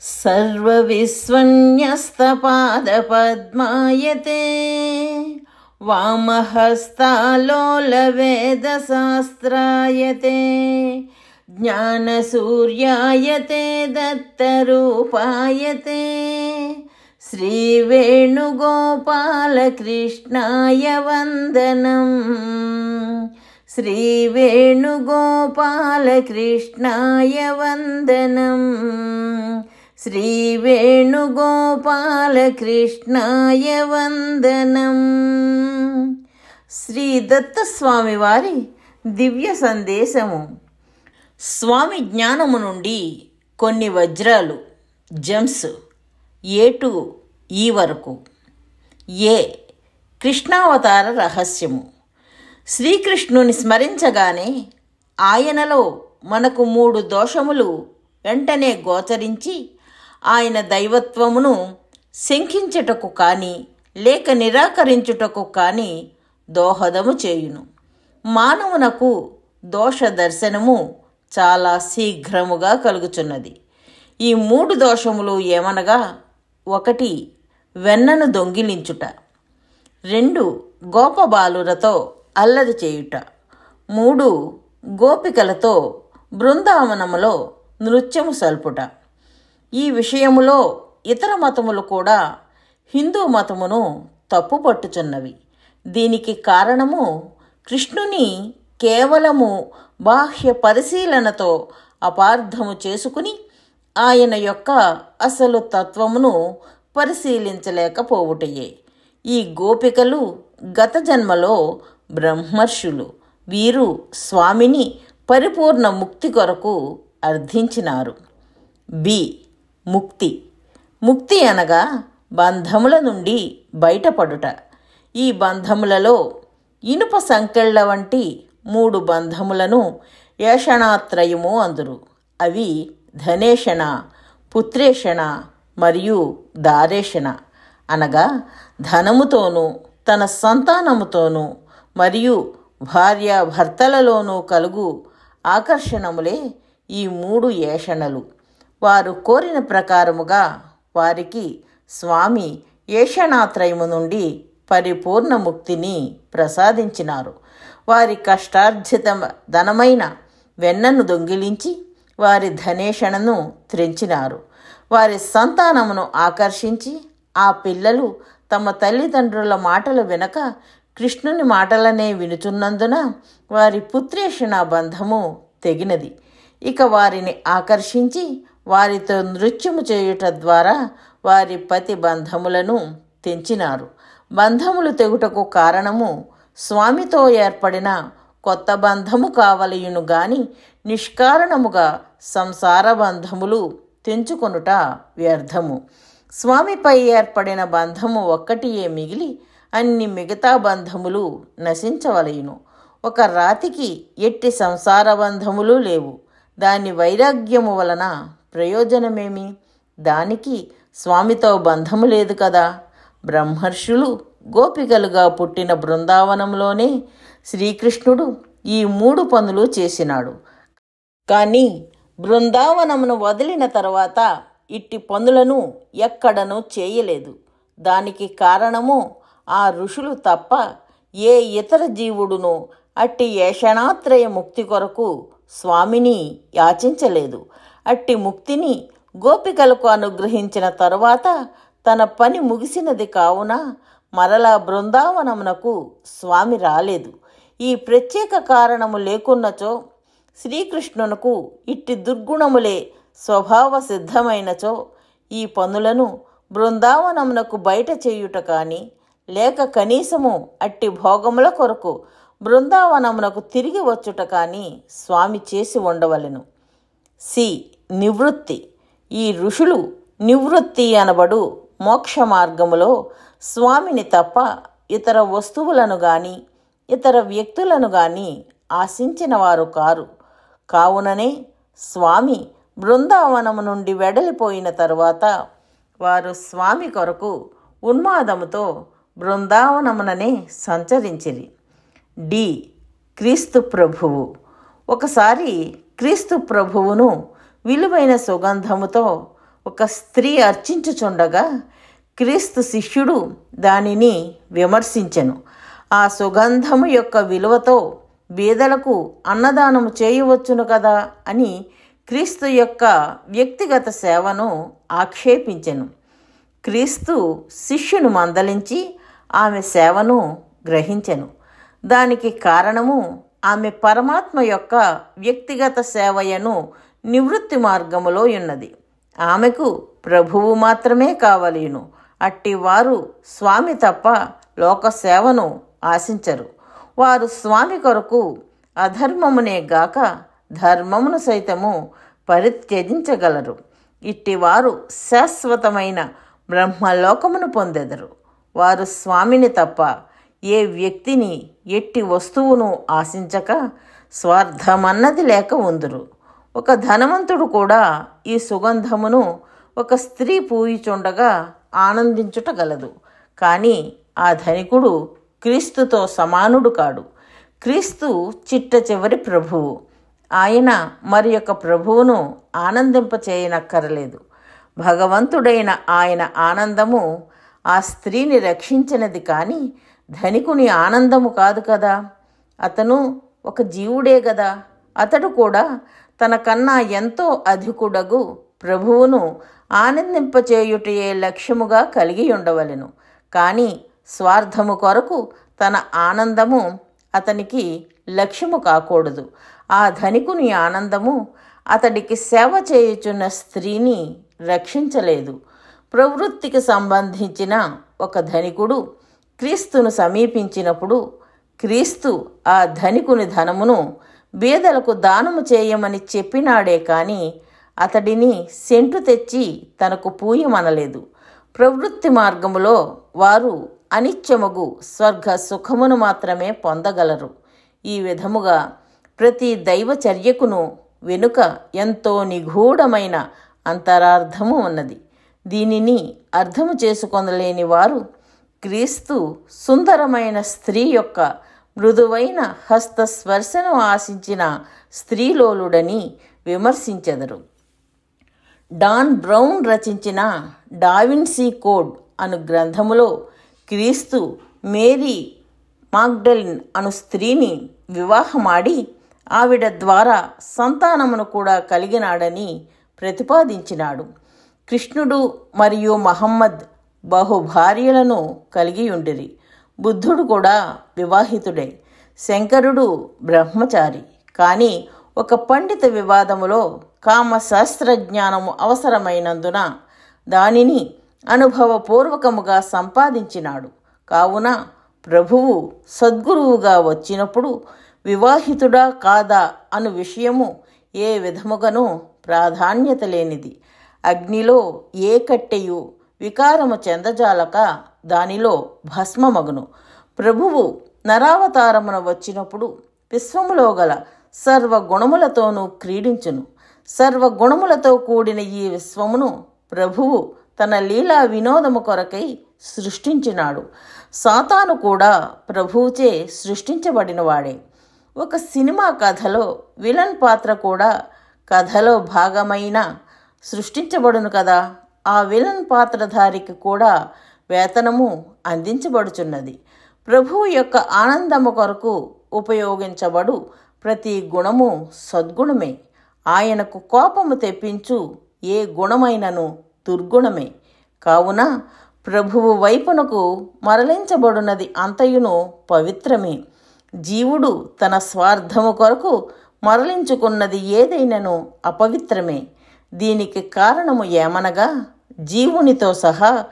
सर्वविस्वन्यस्तपादपद्मायते वामहस्तालोलवेदशास्त्रायते ज्ञानसूर्यायते दत्तरूपायते श्रीवेणुगोपालकृष्णाय वन्दनम्। श्रीवेणुगोपालकृष्णाय वन्दनम्। श्रीवेणुगोपालकृष्णाय वन्दनम्। శ్రీ దత్తస్వామి వారి దివ్య సందేశము. స్వామి జ్ఞానము నుండి కొన్ని వజ్రాలు, జెమ్స్ ఏ టు ఈ వరకు. ఏ కృష్ణావతార రహస్యము. శ్రీకృష్ణుని స్మరించగానే ఆయనలో మనకు 3 దోషములు వెంటనే గోచరించి ఆయన దైవత్వమును శంకించుటకు కానీ లేక నిరాకరించుటకు కానీ దోహదము చేయును. మానవునకు దోష దర్శనము చాలా శీఘ్రముగా కలుగుచున్నది. ఈ 3 దోషములు ఏమనగా: 1 వెన్నను దొంగిలించుట, 2 గోపబాలురతో అల్లరి చేయుట, 3 గోపికలతో బృందావనములో నృత్యము సల్పుట. ఈ విషయములో ఇతర మతములు కూడా హిందూ మతమును తప్పుపట్టుచున్నవి. దీనికి కారణము కృష్ణుని కేవలము బాహ్య పరిశీలనతో అపార్థము చేసుకుని ఆయన యొక్క అసలు తత్వమును పరిశీలించలేకపోవుటయే. ఈ గోపికలు గత జన్మలో బ్రహ్మర్షులు. వీరు స్వామిని పరిపూర్ణ ముక్తి కొరకు అర్థించినారు. బి ముక్తి. ముక్తి అనగా బంధముల నుండి బయటపడుట. ఈ బంధములలో ఇనుప సంకెళ్ల వంటి 3 బంధములను ఏషణాత్రయము అందురు. అవి ధనేషణ, పుత్రేషణ మరియు దారేషణ. అనగా ధనముతోనూ తన సంతానముతోనూ మరియు భార్యాభర్తలలోనూ కలుగు ఆకర్షణములే ఈ 3 ఏషణలు. వారు కోరిన ప్రకారముగా వారికి స్వామి ఏషణాత్రయము నుండి పరిపూర్ణ ముక్తిని ప్రసాదించినారు. వారి కష్టార్జిత ధనమైన వెన్నను దొంగిలించి వారి ధనేషణను త్రెంచినారు. వారి సంతానమును ఆకర్షించి ఆ పిల్లలు తమ తల్లిదండ్రుల మాటలు వినక కృష్ణుని మాటలనే వినుచున్నందున వారి పుత్రేషణ బంధము తెగినది. ఇక వారిని ఆకర్షించి వారితో నృత్యము చేయుట ద్వారా వారి పతి బంధములను తెంచినారు. బంధములు తెగుటకు కారణము స్వామితో ఏర్పడిన కొత్త బంధము కావలయును గాని నిష్కారణముగా సంసార బంధములు తెంచుకొనుట వ్యర్థము. స్వామిపై ఏర్పడిన బంధము ఒక్కటియే మిగిలి అన్ని మిగతా బంధములు నశించవలయును. ఒక రాతికి ఎట్టి సంసార బంధములు లేవు. దాని వైరాగ్యము వలన ప్రయోజనమేమి? దానికి స్వామితో బంధము లేదు కదా. బ్రహ్మర్షులు గోపికలుగా పుట్టిన బృందావనంలోనే శ్రీకృష్ణుడు ఈ 3 పనులు చేసినాడు. కానీ బృందావనమును వదిలిన తర్వాత ఇట్టి పనులను ఎక్కడనూ చేయలేదు. దానికి కారణము ఆ ఋషులు తప్ప ఏ ఇతర జీవుడును అట్టి ఏషణాత్రయ ముక్తి కొరకు స్వామిని యాచించలేదు. అట్టి ముక్తిని గోపికలకు అనుగ్రహించిన తరువాత తన పని ముగిసినది కావున మరలా బృందావనమునకు స్వామి రాలేదు. ఈ ప్రత్యేక కారణము లేకున్నచో శ్రీకృష్ణునకు ఇట్టి దుర్గుణములే స్వభావ సిద్ధమైనచో ఈ పనులను బృందావనమునకు బయట చేయుట కానీ లేక కనీసము అట్టి భోగముల కొరకు బృందావనమునకు తిరిగి వచ్చుట కానీ స్వామి చేసి ఉండవలెను. సి నివృత్తి. ఈ ఋషులు నివృత్తి అనబడు మోక్ష మార్గములో స్వామిని తప్ప ఇతర వస్తువులను గాని ఇతర వ్యక్తులను గాని ఆశించిన వారు కారు. కావుననే స్వామి బృందావనము నుండి వెడలిపోయిన తరువాత వారు స్వామి కొరకు ఉన్మాదముతో బృందావనముననే సంచరించిరి. డి క్రీస్తు ప్రభువు. ఒకసారి క్రీస్తు ప్రభువును విలువైన సుగంధముతో ఒక స్త్రీ అర్చించుచుండగా క్రీస్తు శిష్యుడు దానిని విమర్శించెను. ఆ సుగంధము యొక్క విలువతో బీదలకు అన్నదానము చేయవచ్చును కదా అని క్రీస్తు యొక్క వ్యక్తిగత సేవను ఆక్షేపించెను. క్రీస్తు శిష్యును మందలించి ఆమె సేవను గ్రహించెను. దానికి కారణము ఆమె పరమాత్మ యొక్క వ్యక్తిగత సేవయను నివృత్తి మార్గములో ఉన్నది. ఆమెకు ప్రభువు మాత్రమే కావలేను. అట్టి వారు స్వామి తప్ప లోక సేవను ఆశించరు. వారు స్వామి కొరకు అధర్మమునే గాక ధర్మమును సైతము పరిత్యజించగలరు. ఇట్టివారు శాశ్వతమైన బ్రహ్మలోకమును పొందెదరు. వారు స్వామిని తప్ప ఏ వ్యక్తిని ఎట్టి వస్తువును ఆశించక స్వార్థమన్నది లేక ఉందురు. ఒక ధనవంతుడు కూడా ఈ సుగంధమును ఒక స్త్రీ పూయిచుండగా ఆనందించుటగలదు. కానీ ఆ ధనికుడు క్రీస్తుతో సమానుడు కాడు. క్రీస్తు చిట్ట చివరి ప్రభువు. ఆయన మరి యొక్క ప్రభువును ఆనందింపచేయనక్కరలేదు. భగవంతుడైన ఆయన ఆనందము ఆ స్త్రీని రక్షించినది కానీ ధనికుని ఆనందము కాదు కదా. అతను ఒక జీవుడే కదా. అతడు కూడా తనకన్నా ఎంతో అధికుడగు ప్రభువును ఆనందింపచేయుటయే లక్ష్యముగా కలిగి ఉండవలెను. కానీ స్వార్థము కొరకు తన ఆనందము అతనికి లక్ష్యము కాకూడదు. ఆ ధనికుని ఆనందము అతడికి సేవ చేయుచున్న స్త్రీని రక్షించలేదు. ప్రవృత్తికి సంబంధించిన ఒక ధనికుడు క్రీస్తును సమీపించినప్పుడు క్రీస్తు ఆ ధనికుని ధనమును బీదలకు దానము చేయమని చెప్పినాడే కానీ అతడిని సెంటు తెచ్చి తనకు పూయమనలేదు. ప్రవృత్తి మార్గములో వారు అనిత్యమగు స్వర్గ సుఖమును మాత్రమే పొందగలరు. ఈ విధముగా ప్రతి దైవ చర్యకును వెనుక ఎంతో నిగూఢమైన అంతరార్థము ఉన్నది. దీనిని అర్థము చేసుకొనలేని వారు క్రీస్తు సుందరమైన స్త్రీ యొక్క మృదువైన హస్తస్పర్శను ఆశించిన స్త్రీలోలుడని విమర్శించెదరు. డాన్ బ్రౌన్ రచించిన డావిన్సీ కోడ్ అను గ్రంథములో క్రీస్తు మేరీ మాగ్డలిన్ అను స్త్రీని వివాహమాడి ఆవిడ ద్వారా సంతానమును కూడా కలిగినాడని ప్రతిపాదించినాడు. కృష్ణుడు మరియు మహమ్మద్ బహుభార్యలను కలిగి ఉండిరి. బుద్ధుడు కూడా వివాహితుడే. శంకరుడు బ్రహ్మచారి. కానీ ఒక పండిత వివాదములో కామశాస్త్రజ్ఞానము అవసరమైనందున దానిని అనుభవపూర్వకముగా సంపాదించినాడు. కావున ప్రభువు సద్గురువుగా వచ్చినప్పుడు వివాహితుడా కాదా అను విషయము ఏ విధముగానూ ప్రాధాన్యత లేనిది. అగ్నిలో ఏ కట్టెయు వికారము చెందజాలక దానిలో భస్మమగును. ప్రభువు నరావతారమున వచ్చినప్పుడు విశ్వములో గల సర్వగుణములతోనూ క్రీడించును. సర్వగుణములతో కూడిన ఈ విశ్వమును ప్రభువు తన లీలా వినోదము కొరకై సృష్టించినాడు. సాతాను కూడా ప్రభువుచే సృష్టించబడినవాడే. ఒక సినిమా కథలో విలన్ పాత్ర కూడా కథలో భాగమైన సృష్టించబడును కదా. ఆ విలన్ పాత్రధారికి కూడా వేతనము అందించబడుచున్నది. ప్రభువు యొక్క ఆనందము కొరకు ఉపయోగించబడు ప్రతి గుణము సద్గుణమే. ఆయనకు కోపము తెప్పించు ఏ గుణమైనను దుర్గుణమే. కావున ప్రభువు వైపునకు మరలించబడినది అంతయును పవిత్రమే. జీవుడు తన స్వార్థము కొరకు మరలించుకున్నది ఏదైనను అపవిత్రమే. దీనికి కారణము ఏమనగా జీవునితో సహా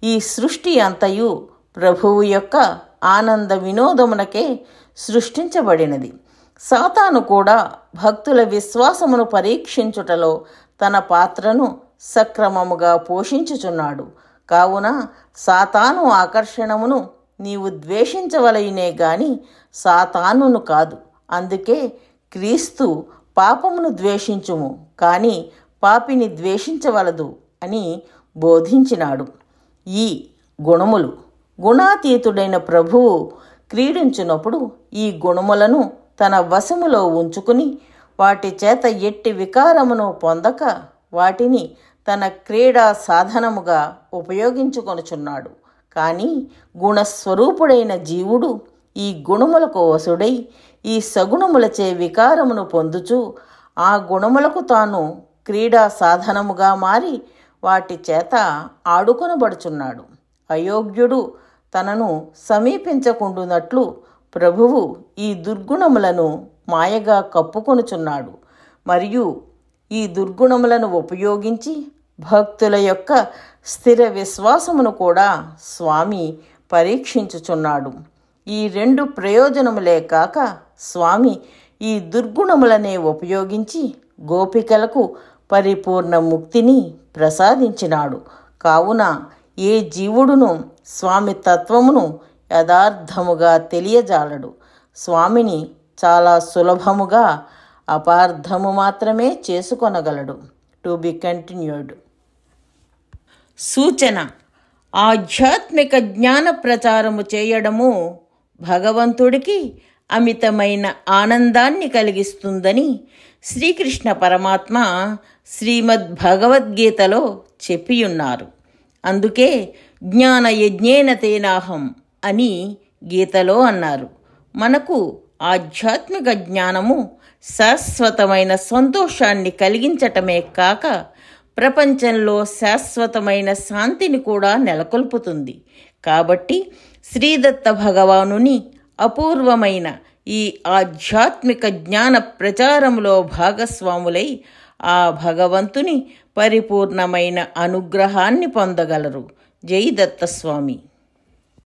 ఈ సృష్టి అంతయు ప్రభువు యొక్క ఆనంద వినోదమునకే సృష్టించబడినది. సాతాను కూడా భక్తుల విశ్వాసమును పరీక్షించుటలో తన పాత్రను సక్రమముగా పోషించుచున్నాడు. కావున సాతాను ఆకర్షణమును నీవు ద్వేషించవలయునే గాని సాతానును కాదు. అందుకే క్రీస్తు పాపమును ద్వేషించుము కానీ పాపిని ద్వేషించవలదు అని బోధించినాడు. ఈ గుణములు గుణాతీతుడైన ప్రభువు క్రీడించినప్పుడు ఈ గుణములను తన వశములో ఉంచుకుని వాటి చేత ఎట్టి వికారమును పొందక వాటిని తన క్రీడా సాధనముగా ఉపయోగించుకొనుచున్నాడు. కానీ గుణస్వరూపుడైన జీవుడు ఈ గుణములకు వశుడై ఈ సగుణములచే వికారమును పొందుచు ఆ గుణములకు తాను క్రీడా సాధనముగా మారి వాటి చేత ఆడుకొనబడుచున్నాడు. అయోగ్యుడు తనను సమీపించకుండునట్లు ప్రభువు ఈ దుర్గుణములను మాయగా కప్పుకొనుచున్నాడు. మరియు ఈ దుర్గుణములను ఉపయోగించి భక్తుల యొక్క స్థిర విశ్వాసమును కూడా స్వామి పరీక్షించుచున్నాడు. ఈ రెండు ప్రయోజనములే కాక స్వామి ఈ దుర్గుణములనే ఉపయోగించి గోపికలకు పరిపూర్ణ ముక్తిని ప్రసాదించినాడు. కావున ఏ జీవుడును స్వామి తత్వమును యథార్థముగా తెలియజాలడు. స్వామిని చాలా సులభముగా అపార్థము మాత్రమే చేసుకొనగలడు. To be continued. సూచన: ఆధ్యాత్మిక జ్ఞాన ప్రచారము చేయడము భగవంతుడికి అమితమైన ఆనందాన్ని కలిగిస్తుందని శ్రీకృష్ణ పరమాత్మ శ్రీమద్ భగవద్గీతలో చెప్పియున్నారు. అందుకే జ్ఞాన యజ్ఞేన తేనాహం అని గీతలో అన్నారు. మనకు ఆధ్యాత్మిక జ్ఞానము శాశ్వతమైన సంతోషాన్ని కలిగించటమే కాక ప్రపంచంలో శాశ్వతమైన శాంతిని కూడా నెలకొల్పుతుంది. కాబట్టి శ్రీదత్త భగవానుని అపూర్వమైన ఈ ఆధ్యాత్మిక జ్ఞాన ప్రచారములో భాగస్వాములై ఆ భగవంతుని పరిపూర్ణమైన అనుగ్రహాన్ని పొందగలరు. జై దత్తస్వామి.